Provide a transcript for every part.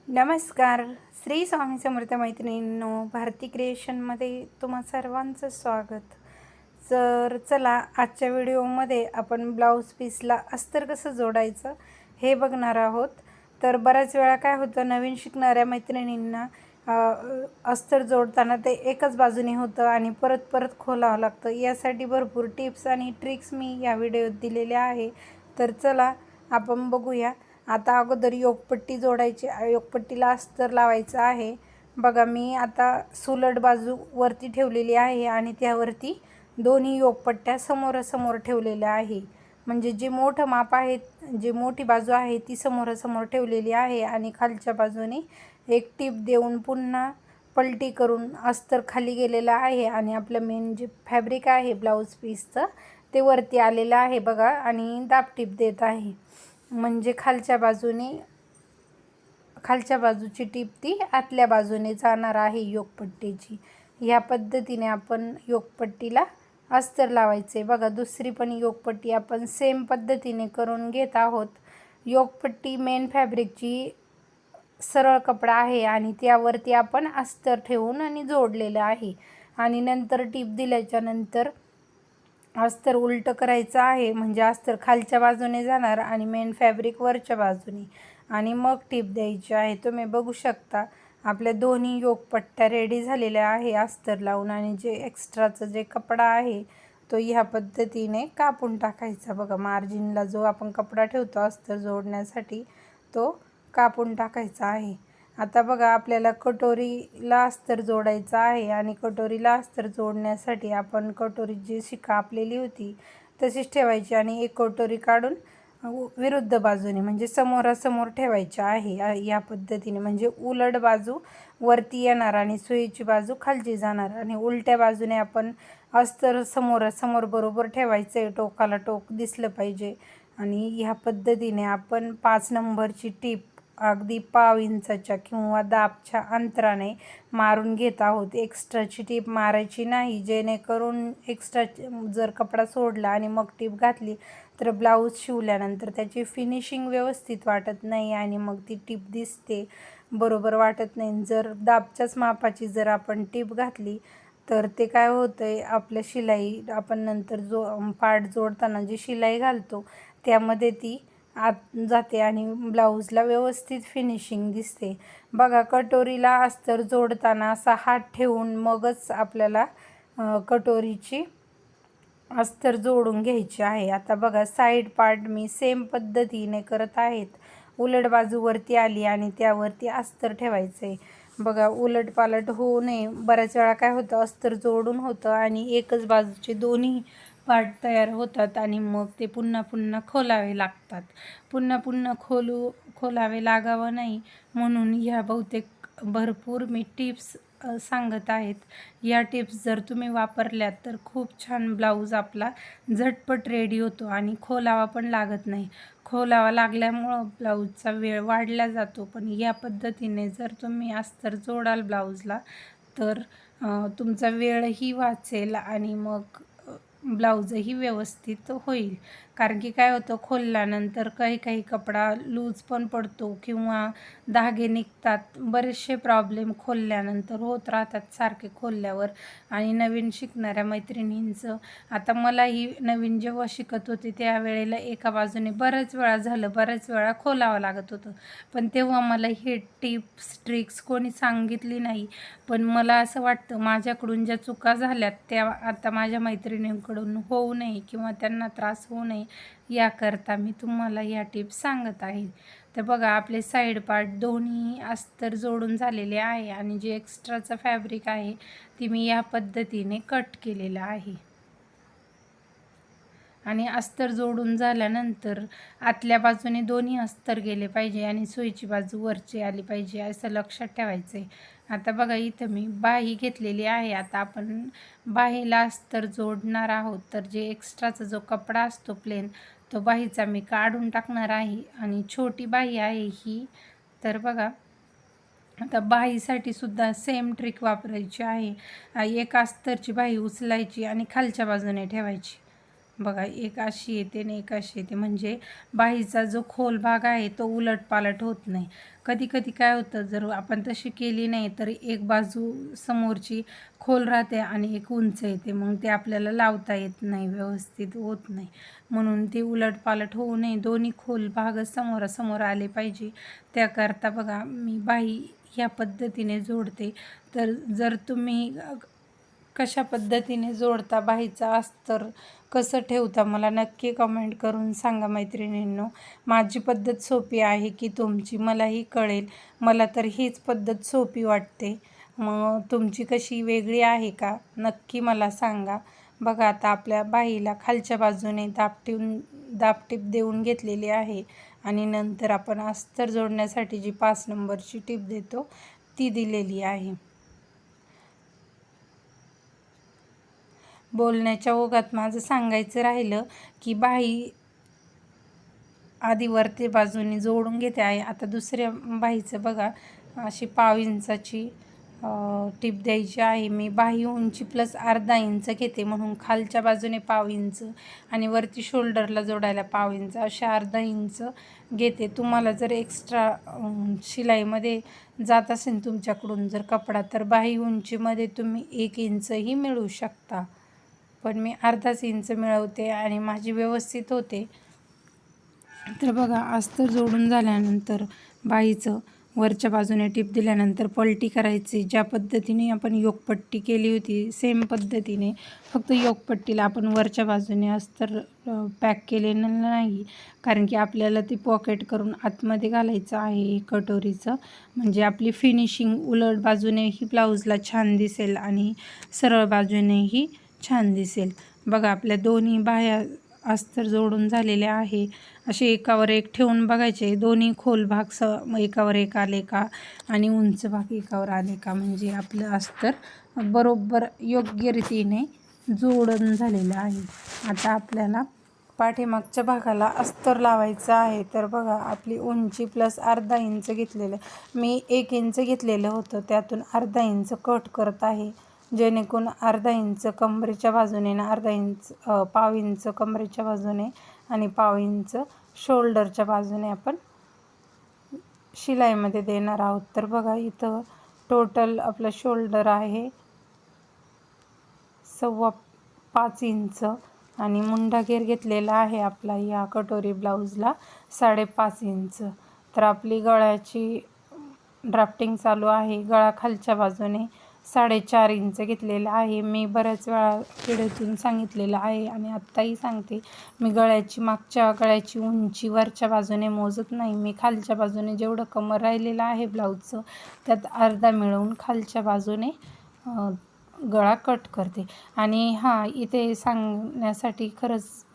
नमस्कार. श्री स्वामी समर्थ मैत्रिणींनो, भारती क्रिएशनमध्ये तुम्हा सर्वांचं स्वागत. तर चला, आजच्या व्हिडिओमध्ये आपण ब्लाऊज पीसला अस्तर कसं जोडायचं हे बघणार आहोत. तर बऱ्याच वेळा काय होतं, नवीन शिकणाऱ्या मैत्रिणींना अस्तर जोडताना ते एकच बाजूने होतं आणि परत परत खोलावं लागतं. यासाठी भरपूर टिप्स आणि ट्रिक्स मी या व्हिडिओत दिलेल्या आहे. तर चला आपण बघूया. आता अगोदर योगपट्टी जोडायची, योगपट्टीला अस्तर लावायचं आहे. बघा, मी आता सुलट बाजू वरती ठेवलेली आहे आणि त्यावरती दोन्ही योगपट्ट्या समोरासमोर ठेवलेल्या आहे. म्हणजे जे मोठं माप आहे, जी मोठी बाजू आहे ती समोरासमोर ठेवलेली आहे आणि खालच्या बाजूने एक टीप देऊन पुन्हा पलटी करून अस्तर खाली गेलेलं आहे आणि आपलं मेन जे फॅब्रिक आहे ब्लाऊज पीसचं ते वरती आलेलं आहे बघा. आणि दाब टीप देत आहे, म्हणजे खालच्या बाजूची टीप ती आतल्या बाजूने जाणार आहे योगपट्टीची. ह्या पद्धतीने आपण योगपट्टीला अस्तर लावायचे. बघा, दुसरी पण योगपट्टी आपण सेम पद्धतीने करून घेत आहोत. योगपट्टी मेन फॅब्रिकची सरळ कपडा आहे आणि त्यावरती आपण अस्तर ठेवून आणि जोडलेलं आहे. आणि नंतर टीप दिल्याच्या नंतर अस्तर उलटं करायचं आहे, म्हणजे अस्तर खालच्या बाजूने जाणार आणि मेन फॅब्रिक वरच्या बाजूने, आणि मग टीप द्यायची आहे. तुम्ही बघू शकता आपल्या दोन्ही योगपट्ट्या रेडी झालेल्या आहे अस्तर लावून. आणि जे एक्स्ट्राचं जे कपडा आहे तो ह्या पद्धतीने कापून टाकायचा. बघा, मार्जिनला जो आपण कपडा ठेवतो अस्तर जोडण्यासाठी तो कापून टाकायचा आहे. आता बघा, आपल्याला कटोरीला अस्तर जोडायचं आहे आणि कटोरीला अस्तर जोडण्यासाठी आपण कटोरी जी कापलेली होती तशीच ठेवायची आणि एक कटोरी काढून विरुद्ध बाजूने म्हणजे समोरासमोर ठेवायची आहे या पद्धतीने. म्हणजे उलट बाजू वरती येणार आणि सुईची बाजू खालची जाणार आणि उलट्या बाजूने आपण अस्तर समोरासमोर बरोबर ठेवायचं आहे, टोकाला टोक दिसलं पाहिजे. आणि ह्या पद्धतीने आपण 5 नंबरची टीप अगदी पाव इंचाच्या किंवा दाबच्या अंतराने मारून घेत आहोत. एक्स्ट्राची टीप मारायची नाही, जेणेकरून एक्स्ट्रा जर कपडा सोडला आणि मग टीप घातली तर ब्लाऊज शिवल्यानंतर त्याची फिनिशिंग व्यवस्थित वाटत नाही आणि मग ती टीप दिसते, बरोबर वाटत नाही. जर दाबच्याच मापाची जर आपण टीप घातली तर ते काय होतं आहे, आपल्या शिलाई आपण नंतर पार्ट जोडताना जी शिलाई घालतो त्यामध्ये ती आत जाते आणि ब्लाऊजला व्यवस्थित फिनिशिंग दिसते. बघा, कटोरीला अस्तर जोडताना असा हात ठेवून मगच आपल्याला कटोरीची अस्तर जोडून घ्यायची आहे. आता बघा, साईड पार्ट मी सेम पद्धतीने करत आहेत. उलट बाजू वरती आली आणि त्यावरती अस्तर ठेवायचं आहे. बघा, उलट पालट होऊ नये. बऱ्याच वेळा काय होतं, अस्तर जोडून होतं आणि एकच बाजूचे दोन्ही पार्ट तयार होतात आणि मग ते पुन्हा पुन्हा खोलावे लागतात. पुन्हा खोलावे लागावं नाही म्हणून ह्या बहुतेक भरपूर मी टिप्स सांगत आहेत. या टिप्स जर तुम्ही वापरल्यात तर खूप छान ब्लाऊज आपला झटपट रेडी होतो आणि खोलावा पण लागत नाही. खोलावा लागल्यामुळं ब्लाऊजचा वेळ वाढला जातो. पण या पद्धतीने जर तुम्ही अस्तर जोडाल ब्लाऊजला तर तुमचा वेळही वाचेल आणि मग ब्लाऊजही व्यवस्थित होईल. कारण की काय होतं, खोलल्यानंतर काही कपडा लूज पण पडतो किंवा धागे निघतात. बरेचसे प्रॉब्लेम खोलल्यानंतर होत राहतात सारखे खोलल्यावर. आणि नवीन शिकणाऱ्या मैत्रिणींचं, आता मलाही नवीन जेव्हा शिकत होते त्यावेळेला एका बाजूने बऱ्याच वेळा खोलावं लागत होतं. पण तेव्हा मला हे टिप्स ट्रिक्स कोणी सांगितली नाही. पण मला असं वाटतं माझ्याकडून ज्या चुका झाल्यात त्या आता माझ्या मैत्रिणींकडून होऊ नये किंवा त्यांना त्रास होऊ नये याकरता मी तुम्हाला या टिप्स सांगत आहे. तर बघा, आपले साईड पार्ट दोन्ही अस्तर जोडून झालेले आहे आणि जे एक्स्ट्राचं फॅब्रिक आहे ती मी या पद्धतीने कट केलेलं आहे. आणि अस्तर जोडून झाल्यानंतर आतल्या बाजूने दोन्ही अस्तर गेले पाहिजे आणि सुईची बाजू वरची आली पाहिजे, असं लक्षात ठेवायचं आहे. आता बघा, इथं मी बाही घेतलेली आहे. आता आपण बाहीला अस्तर जोडणार आहोत. तर जे एक्स्ट्राचा जो कपडा असतो प्लेन, तो बाहीचा मी काढून टाकणार आहे आणि छोटी बाही आहे ही. तर बघा, आता बाहीसाठी सुद्धा सेम ट्रिक वापरायची आहे. एक अस्तरची बाही उचलायची आणि खालच्या बाजूने ठेवायची. बघा एक अशी येते आणि एक अशी येते, म्हणजे बाहीचा जो खोल भाग आहे तो उलटपालट होत नाही. कधी कधी काय होतं, जर आपण तशी केली नाही तर एक बाजू समोरची खोल राहते आणि एक उंच येते, मग ते आपल्याला लावता येत नाही, व्यवस्थित होत नाही. म्हणून ते उलटपालट होऊ नये, दोन्ही खोल भाग समोरासमोर आले पाहिजे. त्याकरता बघा मी बाही ह्या पद्धतीने जोडते. तर जर तुम्ही कशा पद्धतीने जोडता, बाहीचा अस्तर कसं ठेवता, मला नक्की कमेंट करून सांगा मैत्रिणींनो. माझी पद्धत सोपी आहे की तुमची, मलाही कळेल. मला तर हीच पद्धत सोपी वाटते. मग तुमची कशी वेगळी आहे का, नक्की मला सांगा. बघा आता आपल्या बाहीला खालच्या बाजूने दाबटीप देऊन घेतलेली आहे आणि नंतर आपण अस्तर जोडण्यासाठी जी 5 नंबरची टीप देतो ती दिलेली आहे. बोलण्याच्या ओघात माझं सांगायचं राहिलं की बाही आधी वरती बाजूने जोडून घेते आहे. आता दुसऱ्या बाहीचं बघा अशी 1/2 इंचाची टीप द्यायची आहे. मी बाही उंची प्लस अर्धा इंच घेते, म्हणून खालच्या बाजूने 1/2 इंच आणि वरती शोल्डरला जोडायला 1/2 इंच असे अर्धा इंच घेते. तुम्हाला जर एक्स्ट्रा शिलाईमध्ये जात असेल तुमच्याकडून जर कपडा, तर बाही उंचीमध्ये तुम्ही 1 इंचही मिळवू शकता, पण मी अर्धाच इंच मिळवते आणि माझी व्यवस्थित होते. तर बघा अस्तर जोडून झाल्यानंतर बाहीचं वरच्या बाजूने टीप दिल्यानंतर पलटी करायची. ज्या पद्धतीने आपण योकपट्टी केली होती सेम पद्धतीने, फक्त योकपट्टीला आपण वरच्या बाजूने अस्तर पॅक केलेलं नाही, कारण की आपल्याला ती पॉकेट करून आतमध्ये घालायचं आहे कटोरीचं. म्हणजे आपली फिनिशिंग उलट बाजूनेही ब्लाऊजला छान दिसेल आणि सरळ बाजूनेही छान दिसेल. बघा आपल्या दोन्ही बाह्या अस्तर जोडून झालेले आहे. असे एकावर एक ठेवून बघायचे, दोन्ही खोल भाग एकावर एक आले का आणि उंच भाग एकावर आले का, म्हणजे आपलं अस्तर बरोबर योग्य रीतीने जोडून झालेलं आहे. आता आपल्याला पाठीमागच्या भागाला अस्तर लावायचं आहे. तर बघा आपली उंची प्लस अर्धा इंच घेतलेलं, मी 1 इंच घेतलेलं होतं, त्यातून अर्धा इंच कट करत आहे, जेणेकरून अर्धा इंच कमरेच्या बाजूने ना अर्धा इंच 1/2 इंच कमरेच्या बाजूने आणि 1/2 इंच शोल्डरच्या बाजूने आपण शिलाईमध्ये देणार आहोत. तर बघा इथं टोटल आपलं शोल्डर आहे 5.25 इंच आणि मुंडा घेर घेतलेला आहे आपला या कटोरी ब्लाऊजला 5.5 इंच. तर आपली गळ्याची ड्राफ्टिंग चालू आहे. गळा खालच्या बाजूने 4.5 इंच घेतलेला आहे. मी बऱ्याच वेळा व्हिडिओतून सांगितलेलं आहे आणि आत्ताही सांगते, मी मागच्या गळ्याची उंची वरच्या बाजूने मोजत नाही. मी खालच्या बाजूने जेवढं कमर राहिलेलं आहे ब्लाऊजचं त्यात अर्धा मिळवून खालच्या बाजूने गळा कट करते. आणि हां, इथे सांगण्यासाठी खरंच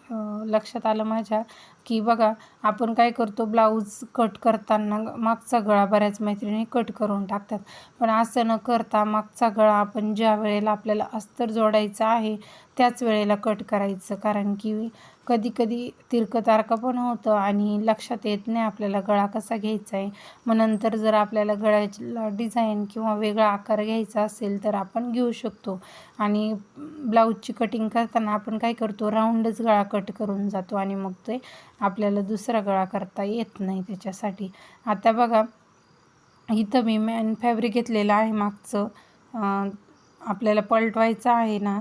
लक्षात आलं माझ्या की बघा आपण काय करतो, ब्लाऊज कट करताना मागचा गळा बऱ्याच मैत्रिणी कट करून टाकतात, पण असं न करता मागचा गळा आपण ज्या वेळेला आपल्याला अस्तर जोडायचं आहे त्याच वेळेला कट करायचं. कारण की कधी कधी तिरकं-तारकं पण होतं आणि लक्षात येत नाही आपल्याला गळा कसा घ्यायचा आहे. मग नंतर जर आपल्याला गळ्याला डिझाईन किंवा वेगळा आकार घ्यायचा असेल तर आपण घेऊ शकतो. आणि ब्लाऊजची कटिंग करताना आपण काय करतो, राऊंडच गळा कट करून जातो आणि मग ते आपल्याला दुसरा गळा करता येत नाही त्याच्यासाठी. आता बघा इथं मी मॅन फॅब्रिक घेतलेलं आहे मागचं, आपल्याला पलटवायचं आहे ना,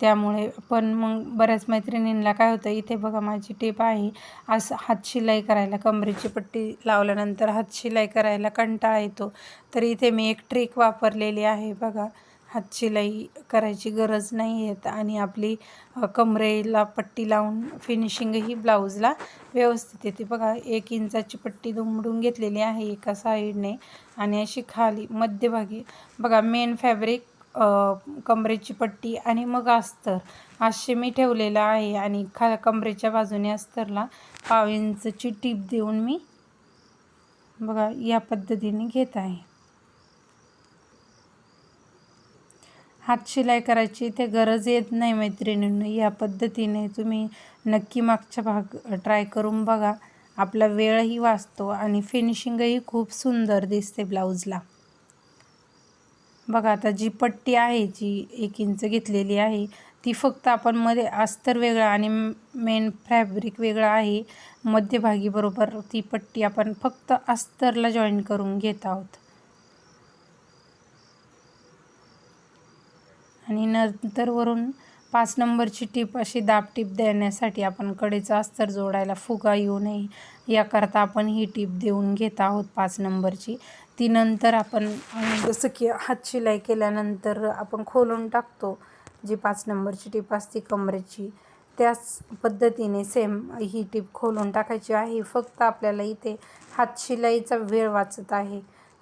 त्यामुळे. पण मग बऱ्याच मैत्रिणींना काय होतं, इथे बघा माझी टीप आहे, असं हात शिलाई करायला, कमरेची पट्टी लावल्यानंतर हात शिलाई करायला कंटाळा येतो. तर इथे मी एक ट्रिक वापरलेली आहे बघा, हात शिलाई करायची गरज नाही येत आणि आपली कमरेला पट्टी लावून फिनिशिंगही ब्लाऊजला व्यवस्थित येते. बघा 1 इंचाची पट्टी दुमडून घेतलेली आहे एका साईडने आणि अशी खाली मध्यभागी बघा मेन फॅब्रिक, कमरेची पट्टी आणि मग अस्तर असे मी ठेवलेलं आहे. आणि कमरेच्या बाजूने अस्तरला 1/2 इंचची टीप देऊन मी बघा या पद्धतीने घेत आहे. हात शिलाई करायची ते गरज येत नाही मैत्रिणींनो. या पद्धतीने तुम्ही नक्की मागचा भाग ट्राय करून बघा. आपला वेळही वाचतो आणि फिनिशिंगही खूप सुंदर दिसते ब्लाऊजला. बघा आता जी पट्टी आहे, जी 1 इंच घेतलेली आहे ती फक्त आपण मध्ये अस्तर वेगळं आणि मेन फॅब्रिक वेगळं आहे. मध्यभागी बरोबर ती पट्टी आपण फक्त अस्तरला जॉईन करून घेत आहोत. आणि नंतर वरून 5 नंबरची टीप अशी दाब टीप देण्यासाठी आपण कडेचं अस्तर जोडायला फुगा येऊ नये याकरता आपण ही टीप देऊन घेत आहोत 5 नंबरची. ती नंतर आपण जसं की हात शिलाई केल्यानंतर आपण खोलून टाकतो, जी 5 नंबरची टीप असते कमरेची, त्याच पद्धतीने सेम ही टीप खोलून टाकायची आहे. फक्त आपल्याला इथे हात शिलाईचा वेळ वाचत आहे.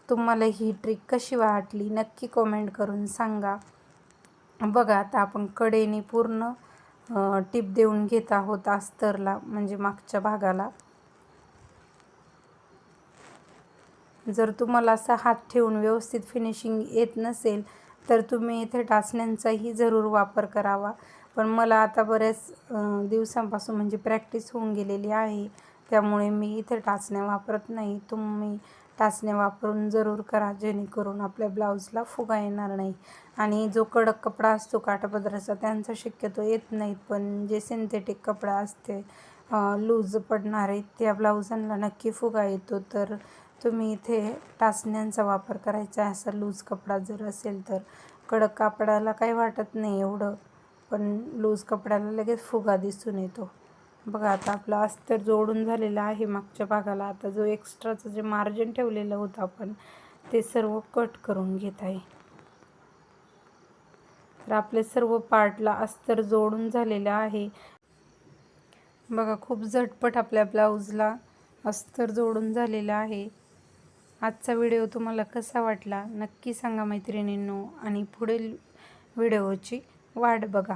तुम्हाला ही ट्रिक कशी वाटली नक्की कमेंट करून सांगा. बघा आता आपण कडेने पूर्ण टीप देऊन घेत आहोत अस्तरला, म्हणजे मागच्या भागाला. जर तुम्हाला असा हात ठेवून व्यवस्थित फिनिशिंग येत नसेल तर तुम्ही इथे टाचण्यांचाही जरूर वापर करावा. पण मला आता बऱ्याच दिवसांपासून म्हणजे प्रॅक्टिस होऊन गेलेली आहे, त्यामुळे मी इथे टाचण्या वापरत नाही. तुम्ही टाचण्या वापरून जरूर करा, जेणेकरून आपल्या ब्लाऊजला फुगा येणार नाही. आणि जो कडक कपडा असतो काठापदराचा त्यांचा शक्यतो येत नाहीत, पण जे सिंथेटिक कपडा असते लूज पडणारे त्या ब्लाऊजांना नक्की फुगा येतो. तर तुम्ही इथे टाचण्यांचा वापर करायचा आहे. असा लूज कपडा जर असेल तर कडक कापडाला काही वाटत नाही एवढं, पण लूज कपड्याला लगेच फुगा दिसून येतो. बघा आता आपलं अस्तर जोडून झालेलं आहे मागच्या भागाला. आता जो एक्स्ट्राचं जे मार्जिन ठेवलेलं होतं आपण ते सर्व कट करून घेत आहे. तर आपले सर्व पार्टला अस्तर जोडून झालेलं आहे. बघा खूप झटपट आपल्या ब्लाऊजला अस्तर जोडून झालेलं आहे. आजचा व्हिडिओ तुम्हाला कसा वाटला नक्की सांगा मैत्रिणींनो, आणि पुढील व्हिडिओची वाट बघा.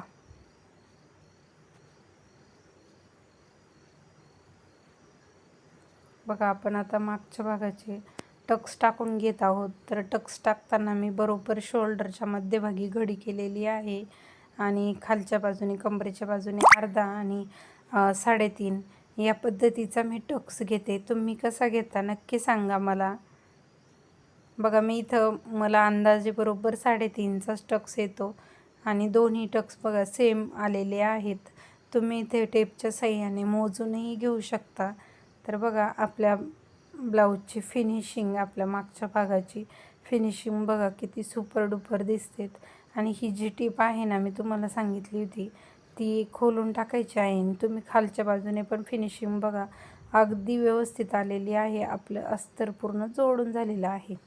बघा आपण आता मागच्या भागाचे टक्स टाकून घेत आहोत. तर टक्स टाकताना मी बरोबर शोल्डरच्या मध्यभागी घडी केलेली आहे आणि खालच्या बाजूने कमरेच्या बाजूने अर्धा आणि 3.5 या पद्धतीचा मी टक्स घेते. तुम्ही कसा घेता नक्की सांगा मला. बघा मी इथं मला अंदाजे बरोबर 3.5चाच टक्स येतो आणि दोन्ही टक्स बघा सेम आलेले आहेत. तुम्ही इथे टेपच्या साहाय्याने मोजूनही घेऊ शकता. तर बघा आपल्या ब्लाऊजची फिनिशिंग, आपल्या मागच्या भागाची फिनिशिंग बघा किती सुपर डुपर दिसते. आणि ही जी टीप आहे ना मी तुम्हाला सांगितली होती ती खोलून टाकायची आहे. तुम्ही खालच्या बाजूने पण फिनिशिंग बघा अगदी व्यवस्थित आलेली आहे. आपलं अस्तर पूर्ण जोडून झालेलं आहे.